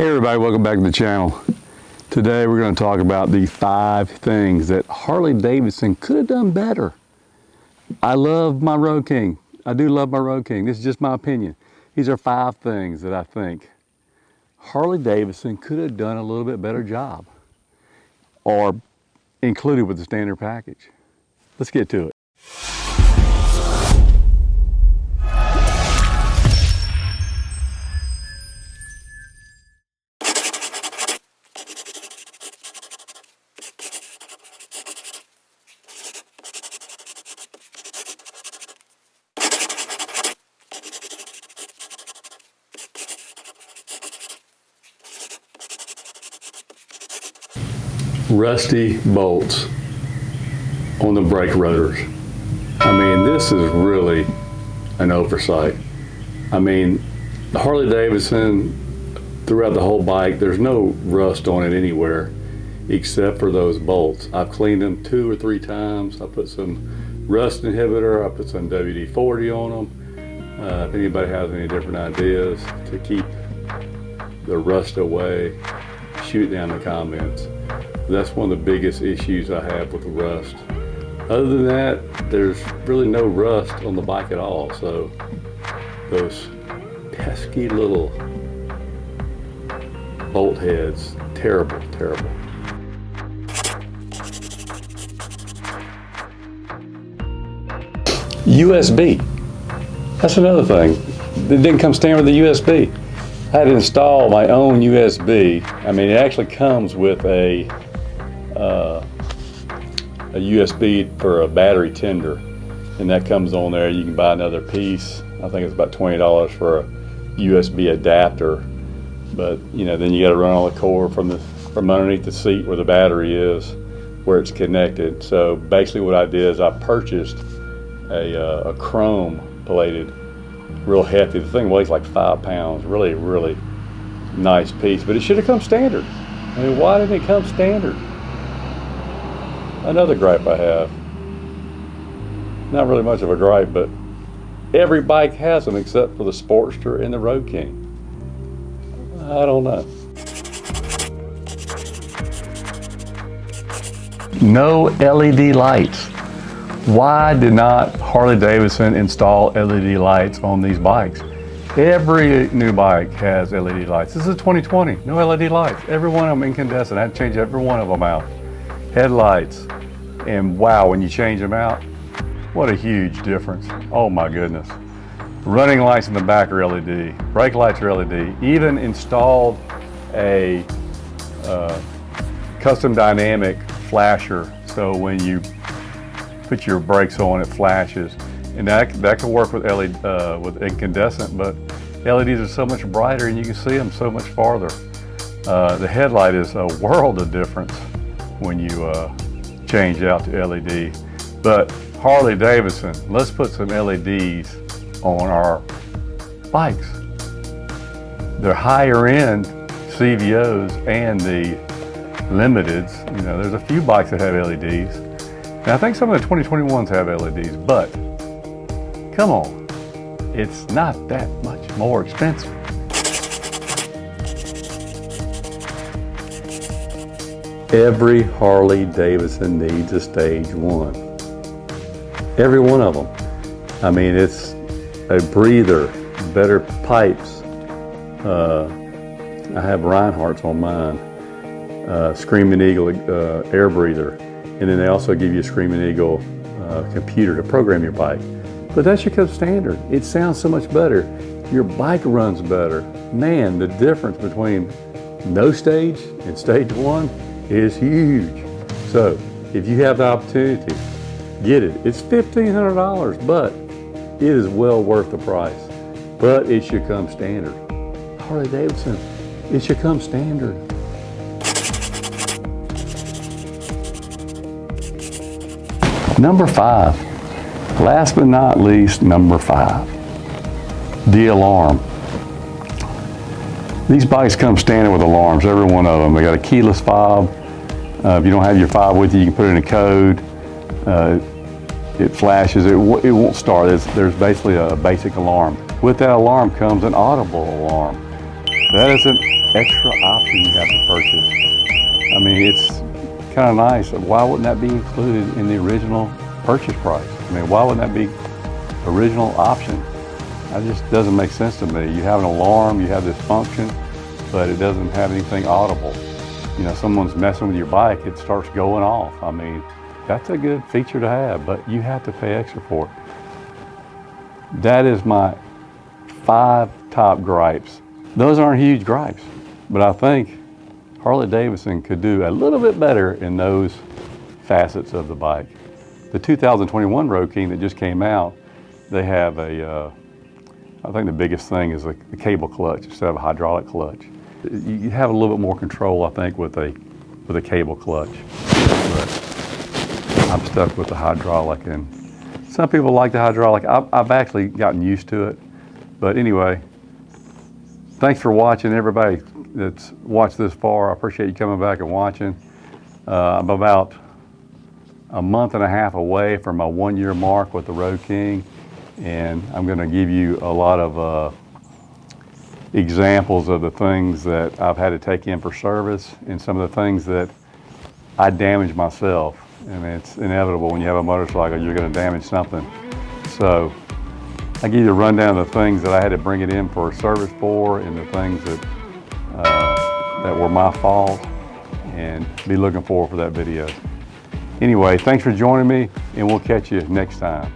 Hey everybody, welcome back to the channel. Today we're going to talk about the 5 things that Harley Davidson could have done better. I love my Road King. I do love my Road King. This is just my opinion. These are 5 things that I think Harley Davidson could have done a little bit better job or included with the standard package. Let's get to it. Rusty bolts on the brake rotors. I mean, this is really an oversight. I mean, the Harley Davidson, throughout the whole bike, there's no rust on it anywhere except for those bolts. I've cleaned them 2 or 3 times. I put some rust inhibitor, I put some WD-40 on them. If anybody has any different ideas to keep the rust away, shoot down in the comments. That's one of the biggest issues I have with the rust. Other than that, there's really no rust on the bike at all. So those pesky little bolt heads, terrible, terrible. USB. That's another thing. It didn't come standard with the USB. I had to install my own USB. I mean, it actually comes with a USB for a battery tender, and that comes on there. You can buy another piece. I think it's about $20 for a USB adapter, but you know, then you got to run all the cord from underneath the seat where the battery is, where it's connected. So basically, what I did is I purchased a chrome plated, real hefty. The thing weighs like 5 pounds. Really, really nice piece, but it should have come standard. I mean, why didn't it come standard? Another gripe I have, not really much of a gripe, but every bike has them except for the Sportster and the Road King. I don't know. No LED lights. Why did not Harley Davidson install LED lights on these bikes? Every new bike has LED lights. This is 2020, no LED lights. Every one of them incandescent. I had to change every one of them out. Headlights, and wow, when you change them out, what a huge difference. Oh my goodness. Running lights in the back are LED, brake lights are LED. Even installed a custom dynamic flasher, so when you put your brakes on, it flashes. And that can work with LED, with incandescent, but LEDs are so much brighter and you can see them so much farther. The headlight is a world of difference when you change out to LED. But Harley Davidson, let's put some LEDs on our bikes. They're higher end CVOs and the limiteds. You know, there's a few bikes that have LEDs. And I think some of the 2021s have LEDs, but come on, it's not that much more expensive. Every Harley Davidson needs a stage 1. Every one of them. I mean, it's a breather, better pipes. I have Reinhardt's on mine. Screaming Eagle air breather. And then they also give you a Screaming Eagle computer to program your bike. But that should come standard. It sounds so much better. Your bike runs better. Man, the difference between no stage and stage 1 is huge. So if you have the opportunity, get it. It's $1,500, but it is well worth the price. But it should come standard. Harley Davidson, it should come standard. Number 5, last but not least, number 5, the alarm. These bikes come standard with alarms, every one of them. They got a keyless fob. If you don't have your fob with you, you can put in a code. It flashes, it won't start. There's basically a basic alarm. With that alarm comes an audible alarm. That isn't extra option you have to purchase. I mean, it's kind of nice. Why wouldn't that be included in the original purchase price? I mean, why wouldn't that be original option? That just doesn't make sense to me. You have an alarm, you have this function, but it doesn't have anything audible. You know, someone's messing with your bike, it starts going off. I mean, that's a good feature to have, but you have to pay extra for it. That is my 5 top gripes. Those aren't huge gripes, but I think Harley Davidson could do a little bit better in those facets of the bike. The 2021 Road King that just came out, they have I think the biggest thing is the cable clutch instead of a hydraulic clutch. You have a little bit more control, I think, with a cable clutch. But I'm stuck with the hydraulic, and some people like the hydraulic. I've actually gotten used to it. But anyway, thanks for watching, everybody that's watched this far. I appreciate you coming back and watching. I'm about a month and a half away from my 1-year mark with the Road King, and I'm going to give you a lot of examples of the things that I've had to take in for service and some of the things that I damage myself. I mean, it's inevitable when you have a motorcycle, you're going to damage something. So I give you a rundown of the things that I had to bring it in for service for, and the things that that were my fault, and be looking forward for that video. Anyway, thanks for joining me, and we'll catch you next time.